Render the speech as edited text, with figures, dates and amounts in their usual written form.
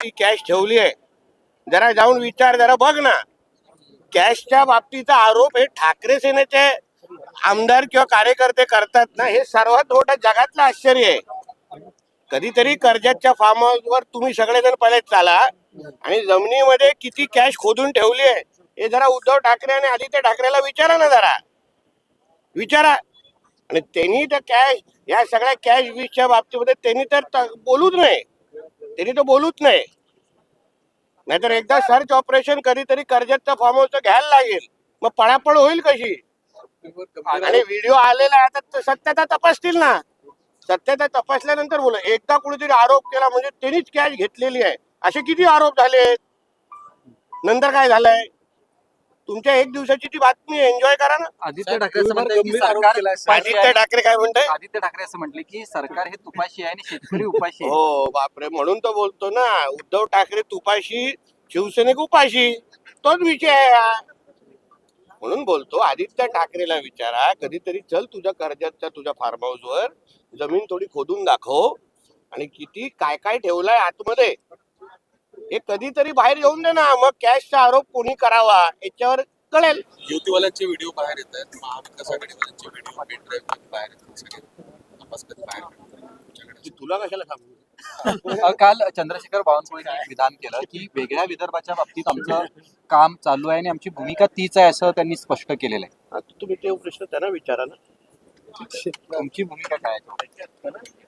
ती कॅश ठेवली आहे, जरा जाऊन विचार, जरा बघ ना. कॅशच्या बाबतीचा आरोप हे ठाकरे सेनेचे आमदार किंवा कार्यकर्ते करतात ना, हे सर्वात मोठं जगातलं आश्चर्य आहे. कधीतरी कर्जतच्या फार्म हाऊसवर तुम्ही सगळेजण पहिले चाला आणि जमिनीमध्ये किती कॅश खोदून ठेवली आहे हे जरा उद्धव ठाकरे आणि आदित्य ठाकरेला विचारा ना, जरा विचारा. आणि त्यांनी तर कॅश, या सगळ्या कॅश वीसच्या बाबतीमध्ये त्यांनी तर बोलूच नाही, त्यांनी तर बोलूच नाही. नाहीतर एकदा सर्च ऑपरेशन कधीतरी कर्जतचं फार्म हाऊस घ्यायला लागेल, मग पळापळ होईल कशी. आणि व्हिडिओ आलेला आहे, आता सत्यता तपासतील ना. सत्यता तपासल्यानंतर बोला. एकदा कुणीतरी आरोप केला म्हणजे त्यांनीच कॅश घेतलेली आहे, असे किती आरोप झाले. नंतर काय झालंय, तुमच्या एक दिवसाची ती बातमी एन्जॉय करा ना. आदित्य ठाकरे असं म्हणतात की सरकार आदित्य ठाकरे काय म्हणताय, आदित्य ठाकरे असं म्हटले की सरकार हे तुपाशी आहे आणि शेतकरी उपाशी आहे. हो बापरे, म्हणून तो बोलतो ना, उद्धव ठाकरे तुपाशी, शिवसैनिक उपाशी, तोच विषय आहे हा. म्हणून बोलतो, आदित्य ठाकरेला विचारा कधीतरी, चल तुझ्या कर्जतच्या तुझ्या फार्म हाऊस वर जमीन थोडी खोदून दाखव आणि किती काय काय ठेवलाय आतमध्ये हे कधीतरी बाहेर येऊन दे ना. मग कॅशचा आरोप कोणी करावा याच्यावर कळेल. युतीवाल्यांचे व्हिडिओ बाहेर येत आहेत, महाविकास आघाडीवाल्यांचे व्हिडिओ पेन ड्राईव्ह बाहेर येतात, सगळे तपास कधी बाहेर पडतात. तुला कशाला सांगू. काल चंद्रशेखर बावनकुळेंनी एक विधान केलं की वेगळ्या विदर्भाच्या बाबतीत आमचं काम चालू आहे आणि आमची भूमिका तीच आहे असं त्यांनी स्पष्ट केलेलं आहे. आता तुम्ही ते प्रश्न त्यांना विचारा ना. तुमची भूमिका काय आहे?